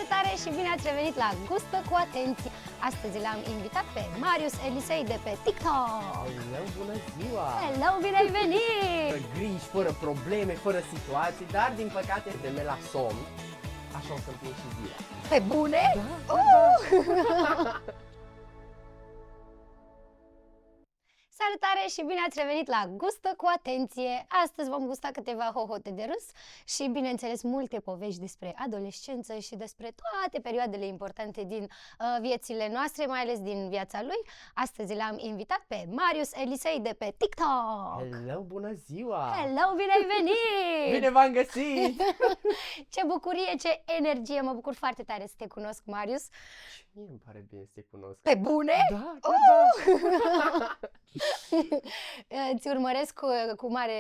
Salutare și bine ați revenit la Gustă cu Atenție! Astăzi l-am invitat pe Marius Elisei de pe TikTok! Hello, bună ziua! Hello, bine ai venit! Fără griji, fără probleme, fără situații, dar din păcate vreme la somn, așa o să fie și ziua. Pe bune? Salutare și bine ați revenit la Gustă cu Atenție! Astăzi vom gusta câteva hohote de râs și, bineînțeles, multe povești despre adolescență și despre toate perioadele importante din viețile noastre, mai ales din viața lui. Astăzi l-am invitat pe Marius Elisei de pe TikTok! Hello, bună ziua! Hello, bine ai venit! Bine v-am găsit! Ce bucurie, ce energie! Mă bucur foarte tare să te cunosc, Marius! Și mie îmi pare bine să te cunosc. Pe bune? Da, da. Îți urmăresc cu mare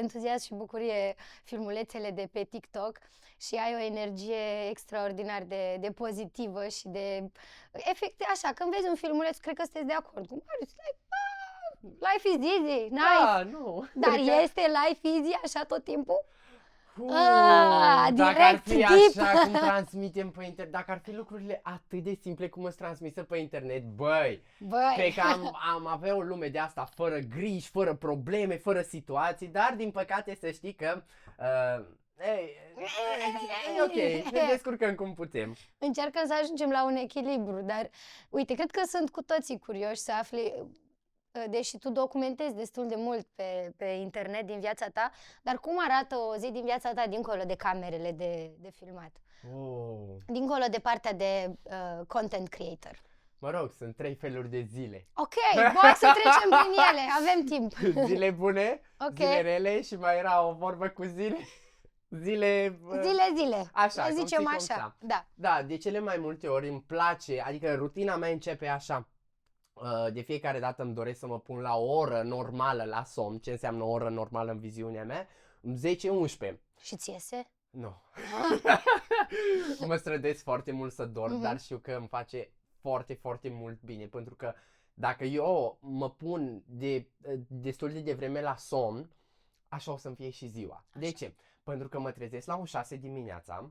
entuziasm și bucurie filmulețele de pe TikTok și ai o energie extraordinar de pozitivă și de efecte așa, când vezi un filmuleț, cred că sunteți de acord cu Marius, life is easy, nice. Da, nu. Dar este life easy așa tot timpul? Dacă ar fi direct așa cum transmitem pe internet, dacă ar fi lucrurile atât de simple cum îți transmisă pe internet, băi, cred că am avea o lume de asta fără griji, fără probleme, fără situații, dar din păcate să știi că e ok, ne descurcăm cum putem. Încercăm să ajungem la un echilibru, dar uite, cred că sunt cu toții curioși să afle, deși tu documentezi destul de mult pe internet din viața ta, dar cum arată o zi din viața ta dincolo de camerele de filmat? Dincolo de partea de content creator. Mă rog, sunt 3 feluri de zile. Ok, hai să trecem prin ele, avem timp. Zile bune, Okay. zile rele și mai era o vorbă cu zile... Așa, cum zicem cum așa. sa. Da. Da, de cele mai multe ori îmi place, adică rutina mea începe așa. De fiecare dată îmi doresc să mă pun la o oră normală la somn. Ce înseamnă o oră normală în viziunea mea? 10-11. Și ți iese? Nu. Mă străduiesc foarte mult să dorm, dar știu că îmi face foarte, foarte mult bine. Pentru că dacă eu mă pun destul de devreme la somn, așa o să-mi fie și ziua. Așa. De ce? Pentru că mă trezesc la 6 dimineața,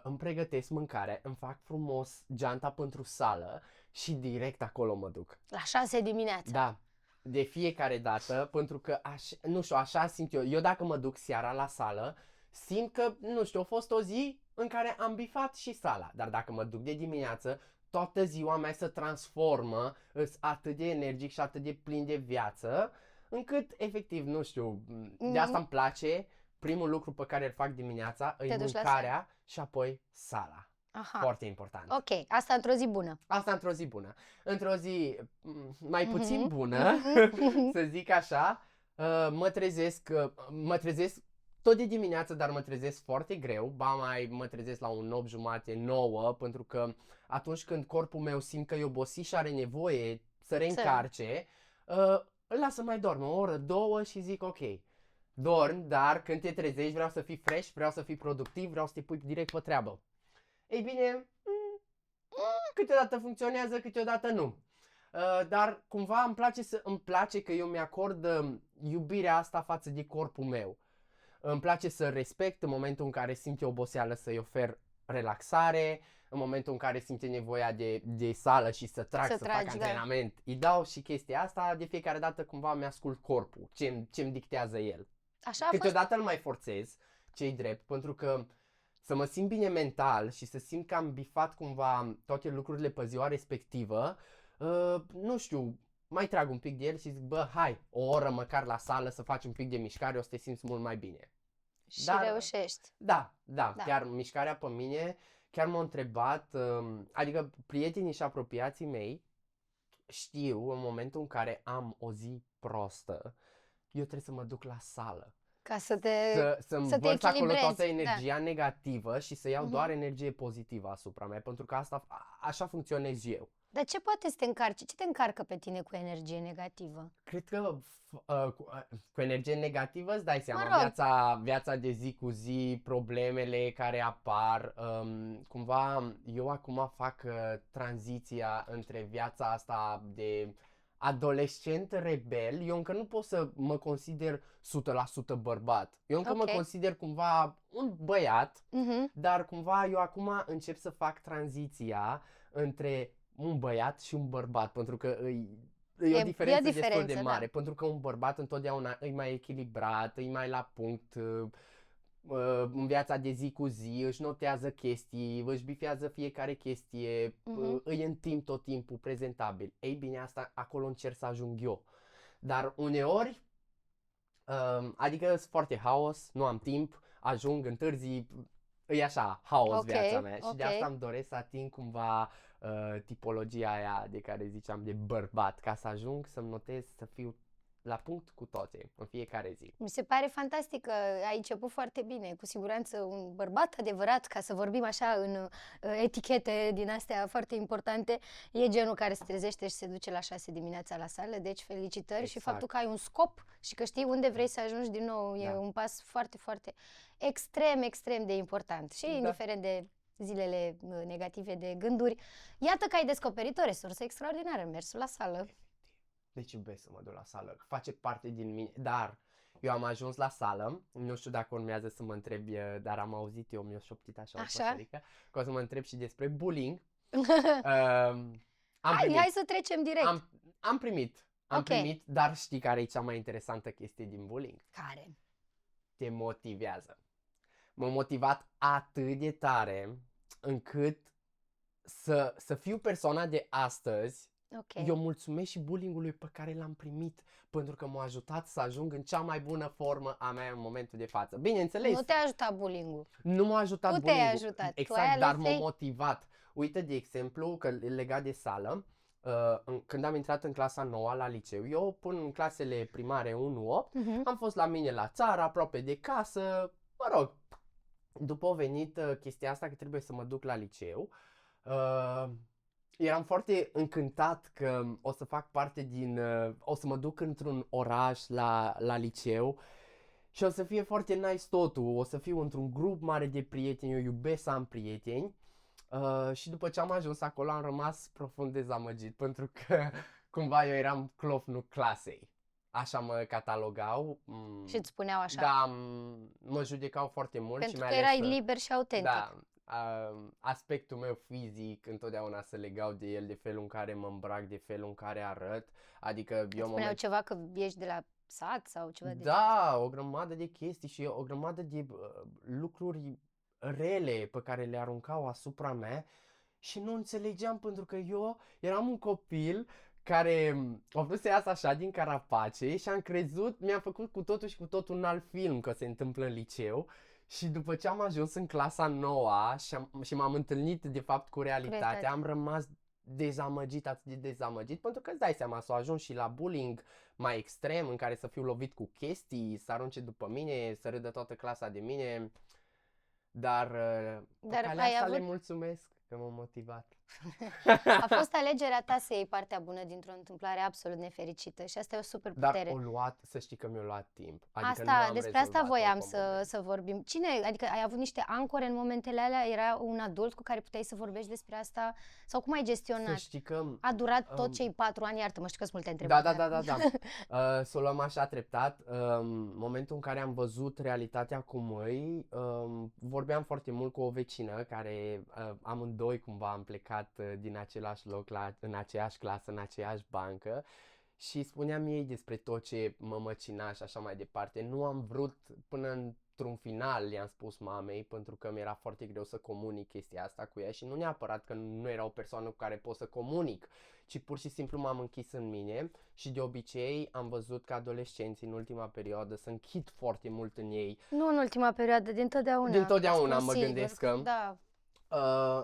îmi pregătesc mâncare, îmi fac frumos geanta pentru sală și direct acolo mă duc. La 6 dimineața? Da. De fiecare dată, pentru că, nu știu, așa simt eu. Eu dacă mă duc seara la sală, simt că, nu știu, a fost o zi în care am bifat și sala. Dar dacă mă duc de dimineață, toată ziua mea se transformă, îs atât de energic și atât de plin de viață, încât, efectiv, nu știu, de asta îmi place. Primul lucru pe care îl fac dimineața e mâncarea și apoi sala. Aha. Foarte important. Ok, asta într-o zi bună. Asta într-o zi bună. Într-o zi mai puțin bună, să zic așa, mă trezesc tot de dimineață, dar mă trezesc foarte greu. Mă trezesc la un 8 jumate, 9, pentru că atunci când corpul meu simt că e obosit și are nevoie să reîncarce, îl las să mai dorm o oră, 2 și zic ok. Dorm, dar când te trezești vreau să fii fresh, vreau să fii productiv, vreau să te pui direct pe treabă. Ei bine, câteodată funcționează, câteodată nu. Dar cumva îmi place că eu mi-acord iubirea asta față de corpul meu. Îmi place să respect în momentul în care simte oboseală să-i ofer relaxare, în momentul în care simte nevoia de sală și să fac antrenament. Îi dau și chestia asta, de fiecare dată cumva mi-ascult corpul, ce-mi dictează el. Așa câteodată îl mai forțez, ce-i drept, pentru că să mă simt bine mental și să simt că am bifat cumva toate lucrurile pe ziua respectivă, nu știu, mai trag un pic de el și zic, bă, hai, o oră măcar la sală să faci un pic de mișcare, o să te simți mult mai bine. Și reușești. Da, chiar mișcarea pe mine, chiar m-au întrebat, adică prietenii și apropiații mei știu în momentul în care am o zi prostă, eu trebuie să mă duc la sală. Ca să învăț acolo toată energia negativă și să iau doar energie pozitivă asupra mea, pentru că așa funcționez eu. Dar ce poate să te încarce? Ce te încarcă pe tine cu energie negativă? Cred că cu energie negativă îți dai seama, viața de zi cu zi, problemele care apar. Cumva eu acum fac tranziția între viața asta de adolescent rebel, eu încă nu pot să mă consider 100% bărbat. Eu încă mă Ok. consider cumva un băiat, Mhm. dar cumva eu acum încep să fac tranziția între un băiat și un bărbat, pentru că e o diferență destul de diferență, da. mare, pentru că un bărbat întotdeauna e mai echilibrat, e mai la punct, în viața de zi cu zi, își notează chestii, își bifează fiecare chestie, Mhm. îi în timp tot timpul prezentabil. Ei bine, asta acolo încerc să ajung eu. Dar uneori, adică sunt foarte haos, nu am timp, ajung, întârzi, e așa, haos Ok, viața mea. Și de ok. asta îmi doresc să ating cumva tipologia aia de care ziceam de bărbat, ca să ajung să-mi notez, să fiu la punct cu toate, în fiecare zi. Mi se pare fantastic că ai început foarte bine. Cu siguranță un bărbat adevărat, ca să vorbim așa în etichete din astea foarte importante, e genul care se trezește și se duce la 6 dimineața la sală. Deci felicitări și Exact. faptul că ai un scop și că știi unde vrei să ajungi din nou. E Da. un pas foarte, foarte extrem, extrem de important. Și Da. indiferent de zilele negative de gânduri, iată că ai descoperit o resursă extraordinară, mersul la sală. Deci iubesc să mă duc la sală, face parte din mine, dar eu am ajuns la sală, nu știu dacă urmează să mă întrebi, dar am auzit eu, mi-a șoptit așa o Așa? păsărică, că o să mă întreb și despre bullying. Hai să trecem direct. Am primit, Ok. dar știi care e cea mai interesantă chestie din bullying? Care? Te motivează. M-a motivat atât de tare încât să fiu persoana de astăzi. Ok. Eu mulțumesc și bullying-ului pe care l-am primit, pentru că m-a ajutat să ajung în cea mai bună formă a mea în momentul de față. Bineînțeles, Nu te-a ajutat bullying-ul. nu m-a ajutat Tu te-ai bullying-ul. ajutat. Tu ai Exact, ales dar m-a să-i- motivat. Uite, de exemplu, că legat de sală, când am intrat în clasa 9 la liceu, eu până în clasele primare 1-8, Mhm. am fost la mine la țară, aproape de casă, mă rog. După a venit chestia asta că trebuie să mă duc la liceu, eram foarte încântat că o să fac parte din, o să mă duc într-un oraș la liceu și o să fie foarte nice totul, o să fiu într-un grup mare de prieteni, eu iubesc să am prieteni. Și după ce am ajuns acolo am rămas profund dezamăgit pentru că cumva eu eram clofnul clasei. Așa mă catalogau. Și îți spuneau așa. Da, mă judecau foarte mult și Pentru mai că ales erai liber și autentic. da, aspectul meu fizic întotdeauna se legau de el, de felul în care mă îmbrac, de felul în care arăt. Adică eu Îți spuneau ceva că ești de la sat sau ceva de... Da, o grămadă de chestii și o grămadă de lucruri rele pe care le aruncau asupra mea și nu înțelegeam pentru că eu eram un copil care a vrut să iasă așa din carapace și am crezut, mi-am făcut cu totul și cu totul un alt film că se întâmplă în liceu și după ce am ajuns în clasa 9 și m-am întâlnit de fapt cu realitatea, realitatea. am rămas dezamăgit, atât de dezamăgit, pentru că îți dai seama, s-a ajuns și la bullying mai extrem, în care să fiu lovit cu chestii, să arunce după mine, să râdă toată clasa de mine, dar pe Dar calea ai asta avut- le mulțumesc că m-au motivat. A fost alegerea ta să iei partea bună dintr-o întâmplare absolut nefericită și asta e o super Dar putere. o luat, să știi că mi-a luat timp. Adică nu Asta, am despre asta rezolvat-o voiam pe moment. să vorbim. Cine, adică ai avut niște ancore în momentele alea? Era un adult cu care puteai să vorbești despre asta? Sau cum ai Să gestionat? știi că A durat tot Um, cei 4 ani? Iartă-mă, știu că sunt multe Da, întrebări. da, da, da, da. Să o luăm așa treptat. Momentul în care am văzut realitatea cum îi, vorbeam foarte mult cu o vecină care amândoi cumva am plecat din același loc, în aceeași clasă, în aceeași bancă și spuneam ei despre tot ce mă măcina și așa mai departe. Nu am vrut până într-un final, i-am spus mamei, pentru că mi-era foarte greu să comunic chestia asta cu ea și nu neapărat că nu era o persoană cu care pot să comunic, ci pur și simplu m-am închis în mine și de obicei am văzut că adolescenții în ultima perioadă se închid foarte mult în ei. Nu în ultima perioadă, dintotdeauna. Dintotdeauna Spun mă sigur. gândesc că- Da.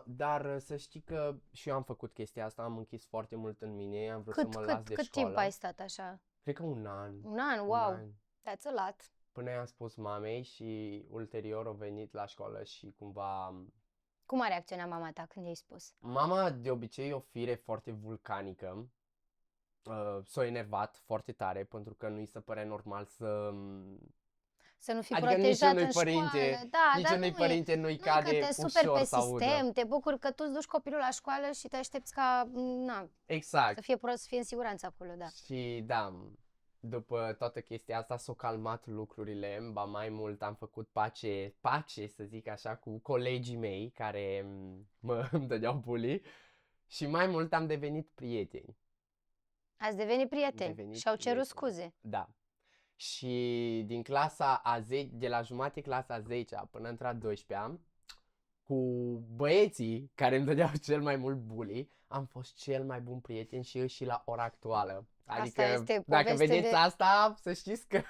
Dar să știi că și eu am făcut chestia asta, am închis foarte mult în mine, am vrut să mă las de Cât școală. timp ai stat așa? Cred că un an. Un an? un Wow, an. that's a lot. Până i-am spus mamei și ulterior a venit la școală și cumva... Cum a reacționat mama ta când i-ai spus? Mama de obicei e o fire foarte vulcanică. S-a enervat foarte tare pentru că nu-i se părea normal să nu fii Adică protejat niciunui în părinte, școală. Da, dar niciunui nu părinte nu-i nu e că cade te super ușor pe să audă. sistem, te bucuri că tu îți duci copilul la școală și te aștepți ca, să Exact. fie prost, să fie în siguranță acolo, da. Și da, după toată chestia asta s-au calmat lucrurile, ba mai mult am făcut pace, să zic așa, cu colegii mei care îmi dădeau bully și mai mult am devenit prieteni. Ați devenit prieteni Devenit și au cerut prieteni. scuze. Da. Și din clasa a 10, de la jumate clasa a 10 până într-a 12-a, cu băieții care îmi dădeau cel mai mult bully, am fost cel mai bun prieten și la ora actuală. Adică, Asta este dacă poveste vedeți de... asta, să știți că...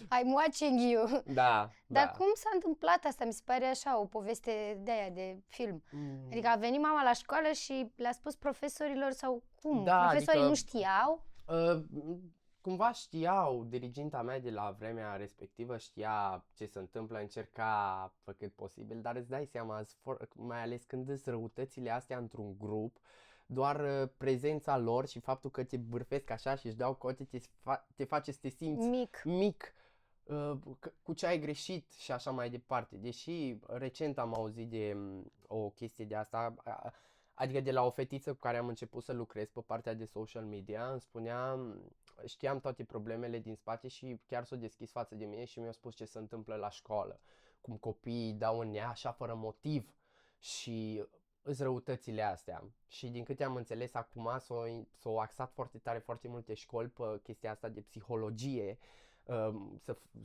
I'm watching you. Da, Dar da. cum s-a întâmplat asta? Mi se pare așa o poveste de aia, de film. Mm, Adică a venit mama la școală și le-a spus profesorilor sau cum? Da, Profesorii adică- nu știau? Cumva știau, diriginta mea de la vremea respectivă știa ce se întâmplă, încerca pe cât posibil, dar îți dai seama, mai ales când îți răutățile astea într-un grup, doar prezența lor și faptul că te bârfesc așa și își dau cote te face să te simți Mic. cu ce ai greșit și așa mai departe. Deși recent am auzit de o chestie de asta, adică de la o fetiță cu care am început să lucrez pe partea de social media, îmi spunea, știam toate problemele din spate și chiar s-a deschis față de mine și mi-a spus ce se întâmplă la școală, cum copiii dau în ea așa fără motiv și îs răutățile astea. Și din câte am înțeles acum s-au axat foarte tare foarte multe școli pe chestia asta de psihologie,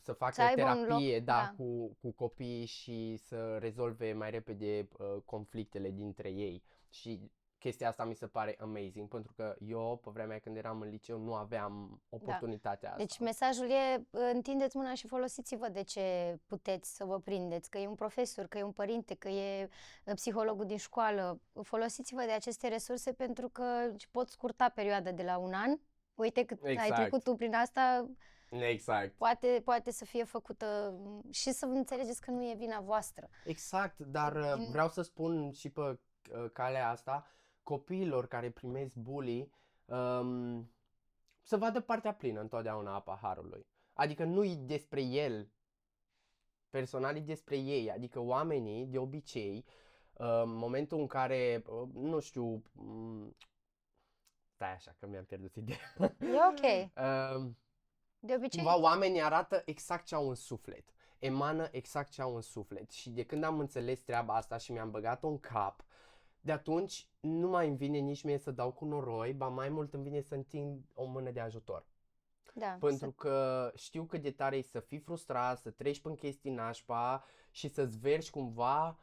să facă Să aibă un loc, terapie, da. cu copiii și să rezolve mai repede conflictele dintre ei. Și chestia asta mi se pare amazing, pentru că eu, pe vremea când eram în liceu, nu aveam oportunitatea asta. Deci mesajul e, întindeți mâna și folosiți-vă de ce puteți să vă prindeți, că e un profesor, că e un părinte, că e psihologul din școală. Folosiți-vă de aceste resurse pentru că pot scurta perioada de la un an. Uite cât ai Exact. trecut tu prin asta, Exact. poate să fie făcută și să înțelegeți că nu e vina voastră. Exact, dar vreau să spun și pe calea asta, copiilor care primesc bully, să vadă partea plină întotdeauna a paharului. Adică nu-i despre el, personal e despre ei, adică oamenii, de obicei, în momentul în care, nu știu, stai așa că mi-am pierdut ideea. E ok. De obicei, Cumva oamenii arată exact ce au în suflet, emană exact ce au în suflet și de când am înțeles treaba asta și mi-am băgat-o în cap, de atunci nu mai îmi vine nici mie să dau cu noroi, ba mai mult îmi vine să întind o mână de ajutor. da, Pentru că știu cât de tare e să fii frustrat, să treci prin chestii nașpa și să-ți vergi cumva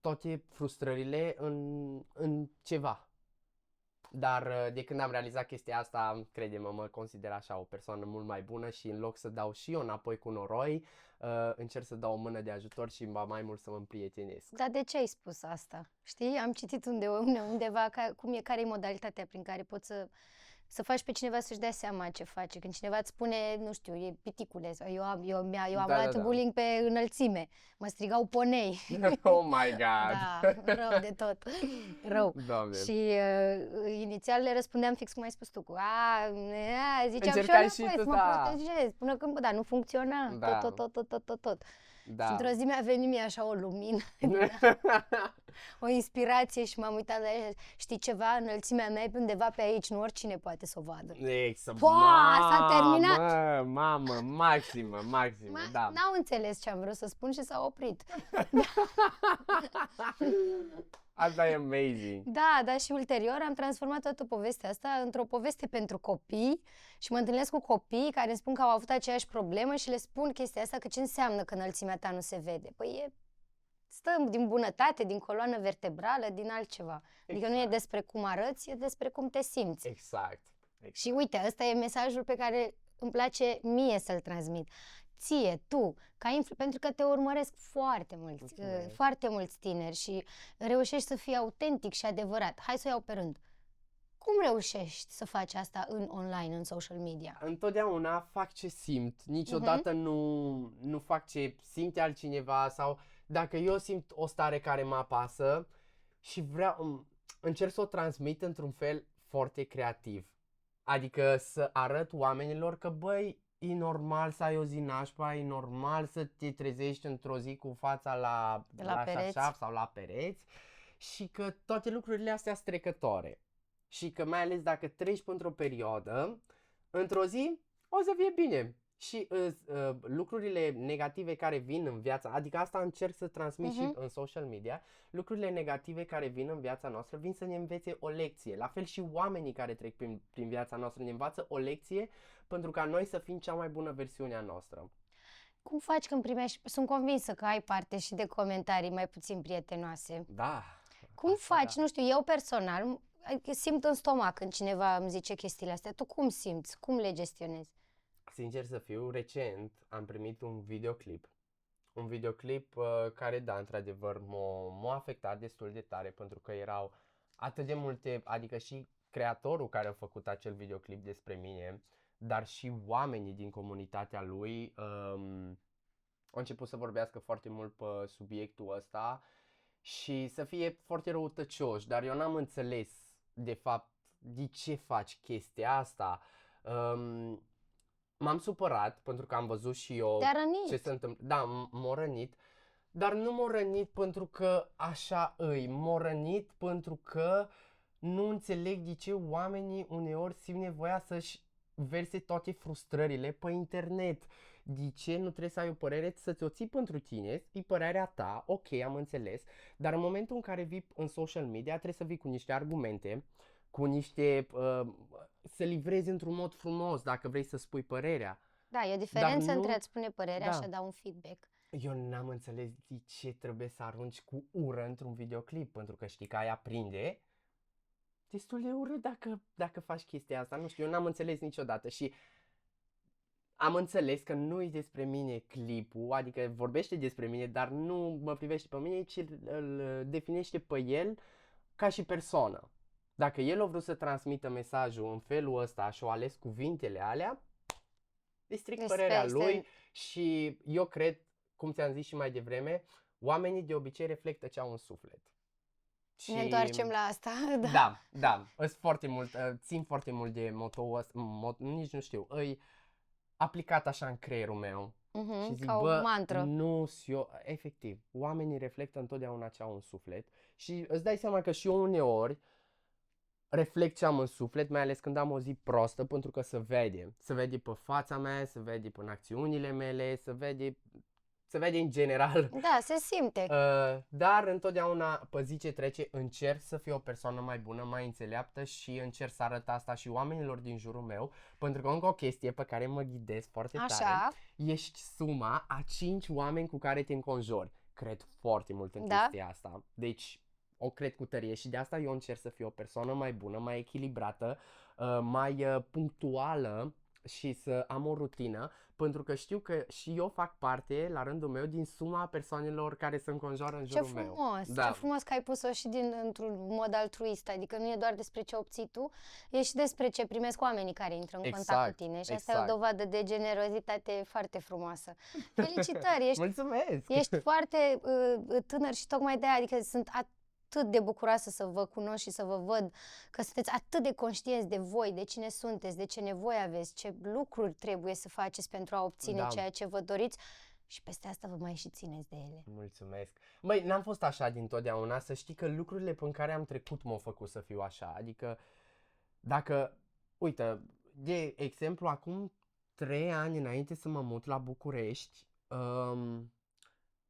toate frustrările în ceva. Dar de când am realizat chestia asta, crede-mă, mă consider așa o persoană mult mai bună și în loc să dau și eu înapoi cu noroi, încerc să dau o mână de ajutor și mai mult să mă împrietenesc. Dar de ce ai spus asta? Știi, am citit undeva care e modalitatea prin care poți să faci pe cineva să-și dea seama ce face. Când cineva îți spune, nu știu, e piticule, sau eu am luat bullying pe înălțime, mă strigau ponei. Oh my God! Da, rău de tot, rău. Doamne. Și inițial le răspundeam fix cum ai spus tu, cu ziceam Încercai și eu și tu, să mă da. protejez, până când, da, nu funcționa, Da. tot. Da. Și într-o zi mi-a venit mie așa o lumină, o inspirație și m-am uitat la el. Știi ceva, înălțimea mea e pe undeva pe aici, nu oricine poate să o vadă. Exact. S-a terminat! Mamă, maximă, da. N-au înțeles ce am vrut să spun și s-au oprit. Asta e amazing. Da, și ulterior am transformat toată povestea asta într-o poveste pentru copii și mă întâlnesc cu copii care îmi spun că au avut aceeași problemă și le spun chestia asta, că ce înseamnă că înălțimea ta nu se vede. Păi stă din bunătate, din coloană vertebrală, din altceva. Adică nu e despre cum arăți, e despre cum te simți. Exact. Și uite, ăsta e mesajul pe care îmi place mie să-l transmit. Ție, tu, pentru că te urmăresc foarte mulți tineri și reușești să fii autentic și adevărat. Hai să o iau pe rând. Cum reușești să faci asta în online, în social media? Întotdeauna fac ce simt. Niciodată nu fac ce simte altcineva sau dacă eu simt o stare care mă apasă și încerc să o transmit într-un fel foarte creativ. Adică să arăt oamenilor că, băi, e normal să ai o zi nașpa, e normal să te trezești într-o zi cu fața La pereți. șarșaf sau la pereți și că toate lucrurile astea sunt trecătoare. Și că mai ales dacă treci într-o perioadă, într-o zi o să fie bine. Și lucrurile negative care vin în viața, adică asta încerc să transmit și în social media, lucrurile negative care vin în viața noastră vin să ne învețe o lecție. La fel și oamenii care trec prin viața noastră ne învață o lecție pentru ca noi să fim cea mai bună versiune a noastră. Cum faci când primești, sunt convinsă că ai parte și de comentarii mai puțin prietenoase. Da. Cum asta faci? da. Nu știu, eu personal adică simt în stomac când cineva îmi zice chestiile astea. Tu cum simți? Cum le gestionezi? Sincer să fiu, recent am primit un videoclip. Un videoclip care, da, într-adevăr, m-a afectat destul de tare pentru că erau atât de multe, adică și creatorul care a făcut acel videoclip despre mine, dar și oamenii din comunitatea lui au început să vorbească foarte mult pe subiectul ăsta și să fie foarte răutăcioși, dar eu n-am înțeles de fapt de ce faci chestia asta. M-am supărat pentru că am văzut și eu Te-a rănit. ce se întâmplă. Da, m-a rănit, dar nu m-a rănit pentru că așa îi. M-a rănit pentru că nu înțeleg de ce oamenii uneori simt nevoia să-și verse toate frustrările pe internet. De ce nu trebuie să ai o părere, să-ți o ții pentru tine, e părerea ta, ok, am înțeles, dar în momentul în care vii în social media trebuie să vii cu niște argumente, cu niște, să livrezi într-un mod frumos dacă vrei să spui părerea. Da, e o diferență nu- între a-ți spune părerea Da. și a da un feedback. Eu n-am înțeles de ce trebuie să arunci cu ură într-un videoclip, pentru că știi că aia prinde destul de urât dacă faci chestia asta. Nu știu, eu n-am înțeles niciodată și am înțeles că nu-i despre mine clipul, adică vorbește despre mine, dar nu mă privește pe mine, ci îl definește pe el ca și persoană. Dacă el a vrut să transmită mesajul în felul ăsta și a ales cuvintele alea, îi stric părerea lui și eu cred, cum ți-am zis și mai devreme, oamenii de obicei reflectă ce au în suflet. Ne întoarcem la asta, da. Da, țin foarte mult de motoul ăsta, nici nu știu, îi aplicat așa în creierul meu. Și zic, Ca o mantră. efectiv, oamenii reflectă întotdeauna ce au în suflet și îți dai seama că și eu uneori reflect ce am în suflet, mai ales când am o zi prostă, pentru că se vede pe fața mea, se vede pe acțiunile mele, se vede în general. Da, se simte. Dar întotdeauna pe zi ce trece încerc să fiu o persoană mai bună, mai înțeleaptă și încerc să arăt asta și oamenilor din jurul meu, pentru că încă o chestie pe care mă ghidez foarte tare, ești suma a 5 oameni cu care te înconjori. Cred foarte mult în chestia asta. Deci o cred cu tărie și de asta eu încerc să fiu o persoană mai bună, mai echilibrată, mai punctuală și să am o rutină, pentru că știu că și eu fac parte, la rândul meu, din suma persoanelor care se înconjoară în jurul meu. Ce frumos că ai pus-o și într-un mod altruist, adică nu e doar despre ce obții tu, e și despre ce primesc oamenii care intră în contact cu tine și asta e o dovadă de generozitate foarte frumoasă. Felicitări! Mulțumesc! Ești foarte tânăr și tocmai de aia, adică sunt atât de bucuroasă să vă cunosc și să vă văd că sunteți atât de conștienți de voi, de cine sunteți, de ce nevoie aveți, ce lucruri trebuie să faceți pentru a obține ceea ce vă doriți și peste asta vă mai și țineți de ele. Mulțumesc! Măi, n-am fost așa dintotdeauna, să știi că lucrurile pe care am trecut m-au făcut să fiu așa, adică dacă, uite, de exemplu, acum 3 ani înainte să mă mut la București,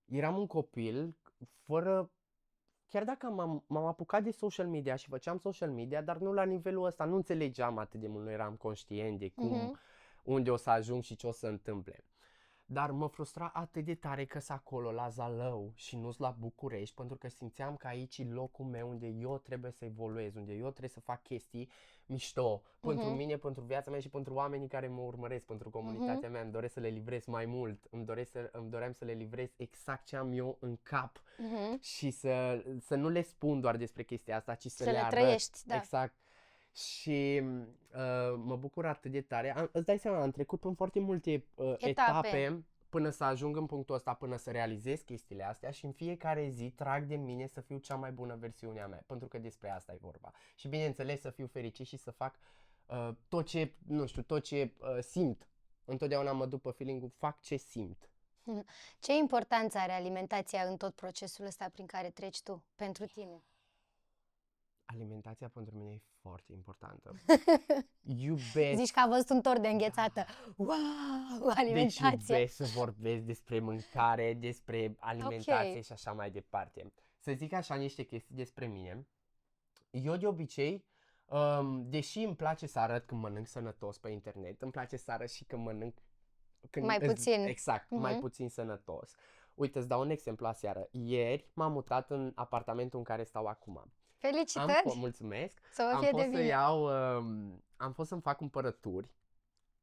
eram un copil fără. Chiar dacă m-am apucat de social media și făceam social media, dar nu la nivelul ăsta, nu înțelegeam atât de mult, nu eram conștient de unde o să ajung și ce o să întâmple. Dar mă frustra atât de tare că sunt acolo la Zalău și nu-s la București, pentru că simțeam că aici e locul meu unde eu trebuie să evoluez, unde eu trebuie să fac chestii mișto pentru mine, pentru viața mea și pentru oamenii care mă urmăresc, pentru comunitatea mea. Îmi doresc să le livrez mai mult, îmi doream să le livrez exact ce am eu în cap și să nu le spun doar despre chestia asta, ci să le arăt. Trăiești, da. Exact. Și mă bucur atât de tare. Îți dai seama, am trecut prin foarte multe etape până să ajung în punctul ăsta, până să realizez chestiile astea și în fiecare zi trag de mine să fiu cea mai bună versiune a mea, pentru că despre asta e vorba. Și bineînțeles să fiu fericit și să fac tot ce simt întotdeauna mă duc pe feeling-ul, fac ce simt. Ce importanță are alimentația în tot procesul ăsta prin care treci tu, pentru tine? Alimentația pentru mine e foarte importantă. Iubesc, Zici că a văzut un tort de înghețată. Wow, deci alimentație! iubesc să vorbesc despre mâncare, despre alimentație Ok. și așa mai departe. Să zic așa niște chestii despre mine. Eu de obicei, deși îmi place să arăt când mănânc sănătos pe internet, îmi place să arăt și când mănânc Mai puțin. Exact, mai Mhm. puțin sănătos. Uite, îți dau un exemplu aseară. Ieri m-am mutat în apartamentul în care stau acum. Felicitări! Mulțumesc. Să vă Am fie fost de să bine! iau, am fost să-mi fac cumpărături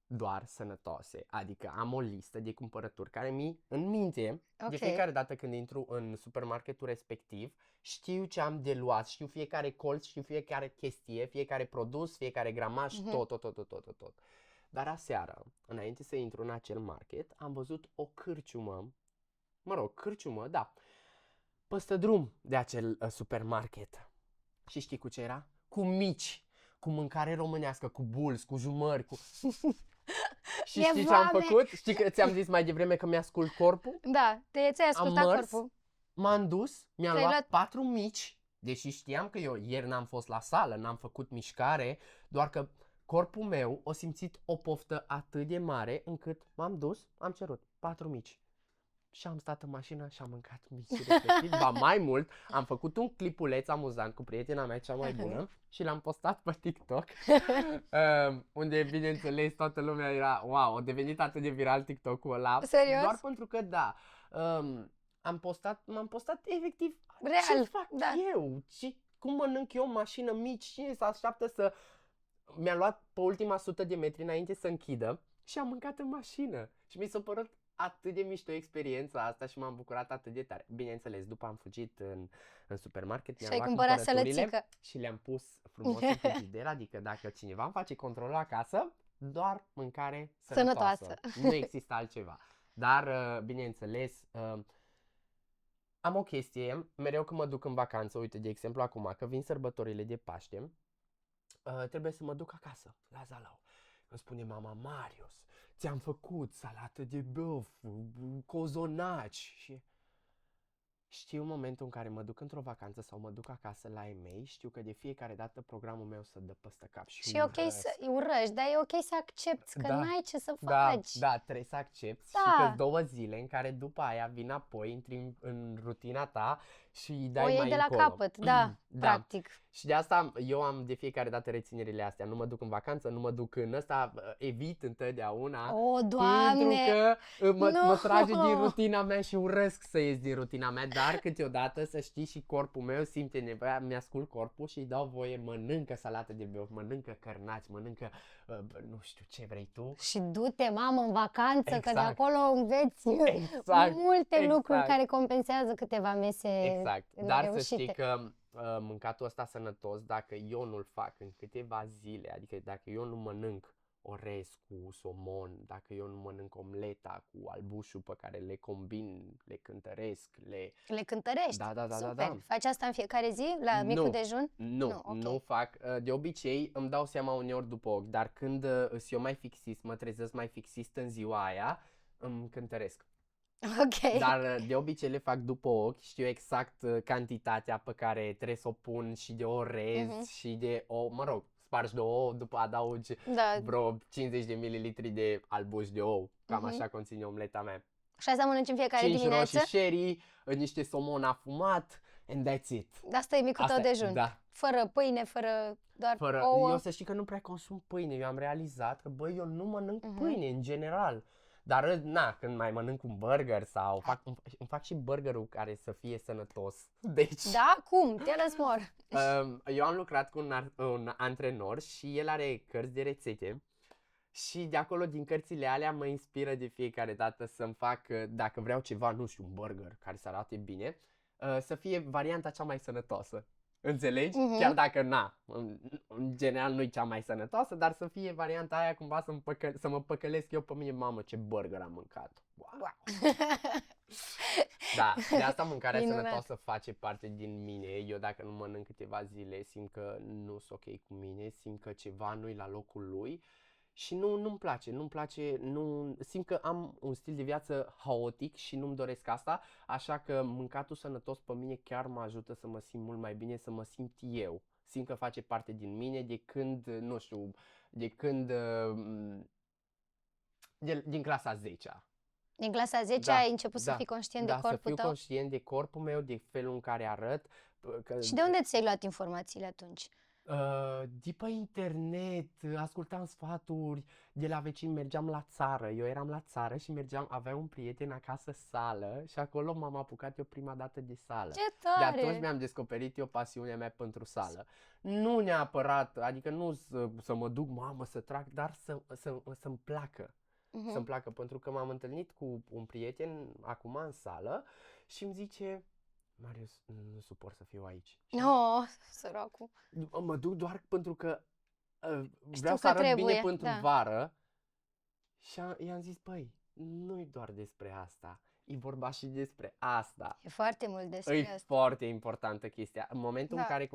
doar sănătoase. Adică am o listă de cumpărături care în minte, de Ok. fiecare dată când intru în supermarketul respectiv, știu ce am de luat, știu fiecare colț, știu fiecare chestie, fiecare produs, fiecare gramaj, Mhm. tot. Dar aseară, înainte să intru în acel market, am văzut o cârciumă, da, peste drum de acel supermarket. Și știi cu ce era? Cu mici, cu mâncare românească, cu bulți, cu jumări, cu... Și Mi-e știi ce am foame! făcut? Știi că ți-am zis mai devreme că mi-ascult corpul? Da, ți-ai Am ascultat mers, corpul. m-am dus, mi-am Ți-ai luat luat- 4 mici, deși știam că eu ieri n-am fost la sală, n-am făcut mișcare, doar că corpul meu a simțit o poftă atât de mare încât m-am dus, am cerut 4 mici. Și am stat în mașină și am mâncat micii respectiv. Ba mai mult, am făcut un clipuleț amuzant cu prietena mea cea mai bună și l-am postat pe TikTok, unde, bineînțeles, toată lumea era, wow, a devenit atât de viral TikTok-ul ăla. Serios? Doar pentru că, da, m-am postat efectiv Real, ce fac da. eu, cum mănânc eu în mașină mici, cine se așteaptă să... Mi-am luat pe ultima 100 de metri înainte să închidă și am mâncat în mașină. Și mi s-a părut atât de mișto experiența asta și m-am bucurat atât de tare. Bineînțeles, după am fugit în supermarket, Și mi-am ai luat cumpărat cumpărăturile sălățică. și le-am pus frumos în frigider, adică dacă cineva îmi face controlul acasă, doar mâncare sănătoasă. Sănătoasă. Nu există altceva. Dar, bineînțeles, am o chestie, mereu când mă duc în vacanță, uite, de exemplu acum, că vin sărbătorile de Paște, trebuie să mă duc acasă, la Zalău. Îmi spune mama, Marius, ți-am făcut salată de băf, cozonaci și... Știu momentul în care mă duc într-o vacanță sau mă duc acasă la ei mei, știu că de fiecare dată programul meu se dă păstă cap și E ok să urăști, dar e ok să accepti că Da. n-ai ce să Da, faci. da, trebuie să accepti Da. și că 2 zile în care după aia vin apoi, intri în rutina ta și îi dai O iei mai de la încolo. capăt, da, Da. practic. Și de asta eu am de fiecare dată reținerile astea. Nu mă duc în vacanță, nu mă duc în ăsta, evit întotdeauna. O, Pentru Doamne! că mă Nu! trage din rutina mea și urăsc să ies din rutina mea, dar câteodată să știi și corpul meu simte nevoia, mi-ascult corpul și îi dau voie, mănâncă salată de băuf, mănâncă cărnați, mănâncă nu știu ce vrei tu. Și du-te, mamă, în vacanță, că de Exact. acolo înveți Exact, multe lucruri exact. care compensează câteva mese Exact, dar să nereușite. știi că mâncatul ăsta sănătos, dacă eu nu-l fac în câteva zile, adică dacă eu nu mănânc orez cu somon, dacă eu nu mănânc omleta cu albușul pe care le combin, le cântăresc, Le cântărești? Da. Super. Faci asta în fiecare zi, la micul Nu. dejun? Nu, ok. nu fac. De obicei îmi dau seama uneori după ochi, dar când îs eu mai fixist, mă trezesc mai fixist în ziua aia, îmi cântăresc. Ok. Dar de obicei le fac după ochi, știu exact cantitatea pe care trebuie să o pun și de orez și de ou, mă rog, spargi de ou, după adaugi Da. vreo 50 de mililitri de albuș de ou, cam așa conține omleta mea. Și asta mănânci în fiecare 5 dimineață? roșii sherry, niște somon afumat, and that's it. Asta e micul tău Asta e, dejun. da. Fără pâine, doar Fără, ouă. eu să știi că nu prea consum pâine, eu am realizat că, băi, eu nu mănânc pâine în general. Dar, na, când mai mănânc un burger sau îmi fac și burgerul care să fie sănătos. Deci, Da, cum? Tell us more. eu am lucrat cu un antrenor și el are cărți de rețete. Și de acolo, din cărțile alea, mă inspiră de fiecare dată să-mi fac, dacă vreau ceva, nu știu, un burger care să arate bine, să fie varianta cea mai sănătoasă. Înțelegi? Chiar dacă, în general nu e cea mai sănătoasă, dar să fie varianta aia cumva să mă păcălesc eu pe mine, mamă, ce burger am mâncat. Wow. Da, de asta mâncarea Minunat. sănătoasă face parte din mine. Eu dacă nu mănânc câteva zile, simt că nu sunt ok cu mine, simt că ceva nu-i la locul lui. Și nu-mi place, nu-mi place, simt că am un stil de viață haotic și nu-mi doresc asta, așa că mâncatul sănătos pe mine chiar mă ajută să mă simt mult mai bine, să mă simt eu. Simt că face parte din mine de când, nu știu, de când, din clasa 10-a. Din clasa 10 Da, ai început să da, fii conștient de da, să corpul fiu tău? conștient de corpul meu, de felul în care arăt. Că, Și de unde ți-ai luat informațiile atunci? de pe internet, ascultam sfaturi de la vecini, mergeam la țară. Eu eram la țară și aveam un prieten acasă sală și acolo m-am apucat eu prima dată de sală. Ce De atunci tare! mi-am descoperit eu pasiunea mea pentru sală. Nu neapărat, adică nu să mă duc, mamă, să trag, dar să-mi placă. Mhm. Să-mi placă, pentru că m-am întâlnit cu un prieten acum în sală și îmi zice: Marius, nu suport să fiu aici. Și Oh, săracul. mă duc doar pentru că Știu vreau că să arăt bine trebuie, pentru da. vară. Și i-am zis: băi, nu-i doar despre asta, e vorba și despre asta. E foarte mult despre E asta. foarte importantă chestia. În momentul în Da. care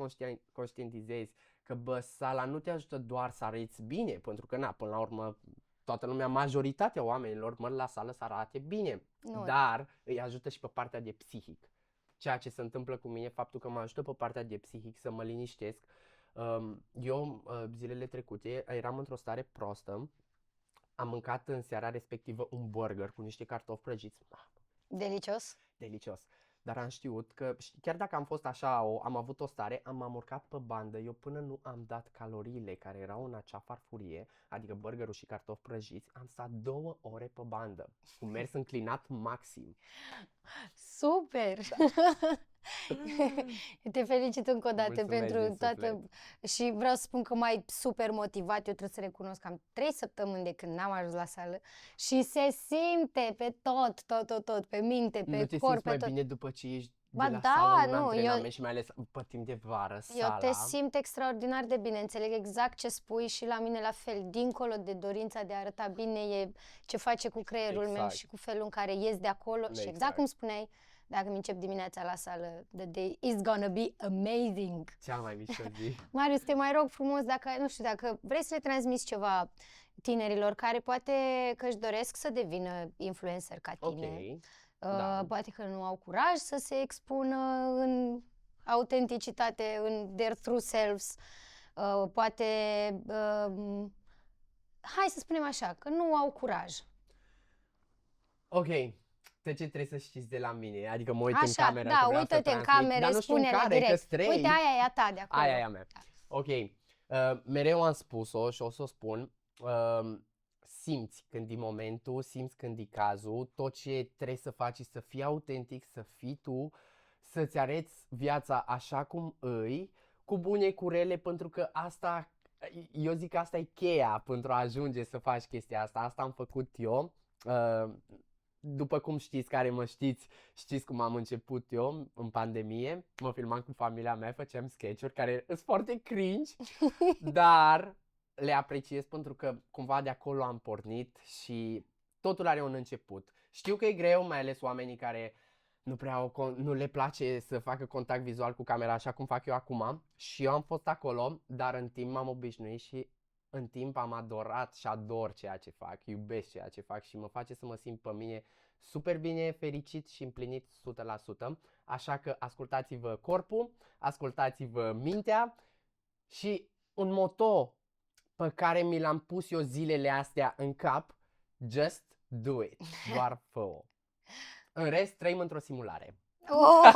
conștientizezi că, bă, sala nu te ajută doar să arăți bine, pentru că, până la urmă, toată lumea, majoritatea oamenilor merg la sală să arate bine, Nu. dar îi ajută și pe partea de psihic. Ceea ce se întâmplă cu mine, faptul că mă ajută pe partea de psihic să mă liniștesc. Eu, zilele trecute, eram într-o stare prostă. Am mâncat în seara respectivă un burger cu niște cartofi prăjiți. Delicios. Delicios. Dar am știut că, chiar dacă am fost așa, am avut o stare, m-am urcat pe bandă, eu până nu am dat caloriile care erau în acea farfurie, adică burgerul și cartofi prăjiți, am stat 2 ore pe bandă, cu mers înclinat maxim. Super! Te felicit încă o dată Mulțumesc pentru din toată... suflet. Și vreau să spun că m-ai super motivat. Eu trebuie să recunosc că am 3 săptămâni de când n-am ajuns la sală și se simte pe tot, pe minte, Nu pe te corp, simți pe mai tot. bine după ce ești Ba de la da, sală în nu, antrenament și mai ales pe timp de vară, Eu te sala. simt extraordinar de bine, înțeleg exact ce spui și la mine la fel. Dincolo de dorința de a arăta bine, e ce face cu creierul meu Exact. și cu felul în care ies de acolo. Și exact Exact. cum spuneai, dacă îmi încep dimineața la sală, the day is gonna be amazing. Cea mai mișto zi. Marius, te mai rog frumos, dacă, nu știu, dacă vrei să le transmiți ceva tinerilor care poate că își doresc să devină influencer ca Ok. tine, Da. poate că nu au curaj să se expună în autenticitate, în their true selves, poate, hai să spunem așa, că nu au curaj. Ok. De ce trebuie să știți de la mine? Adică mă uit în Așa, cameră, că da, vreau să uită-te în transmit, cameră, dar nu știu în spune-le care, direct. că-s 3. Uite, aia e a ta de acolo. Aia e a mea. Da. Ok. Mereu am spus-o și o să o spun. Simți când e momentul, simți când e cazul, tot ce trebuie să faci e să fii autentic, să fii tu, să-ți arăți viața așa cum îi, cu bune, cu rele, pentru că asta, eu zic că asta e cheia pentru a ajunge să faci chestia asta. Asta am făcut eu. După cum știți, care mă știți, știți cum am început eu în pandemie. Mă filmam cu familia mea, făceam sketch-uri care sunt foarte cringe, dar le apreciez pentru că cumva de acolo am pornit și totul are un început. Știu că e greu, mai ales oamenii care nu le place să facă contact vizual cu camera așa cum fac eu acum. Și eu am fost acolo, dar în timp m-am obișnuit și în timp am adorat și ador ceea ce fac, iubesc ceea ce fac și mă face să mă simt pe mine super bine, fericit și împlinit 100%. Așa că ascultați-vă corpul, ascultați-vă mintea și un moto pe care mi l-am pus eu zilele astea în cap: just do it, doar fă-o. În rest, trăim într-o simulare. Oh!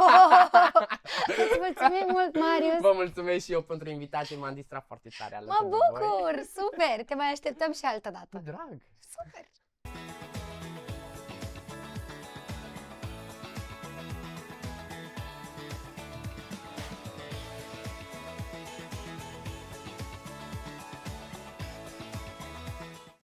Îți mulțumim mult, Marius! Vă mulțumesc și eu pentru invitație, m-am distrat foarte tare alături Mă de voi. bucur! Super! Te mai așteptăm și altă dată. Cu drag! Super!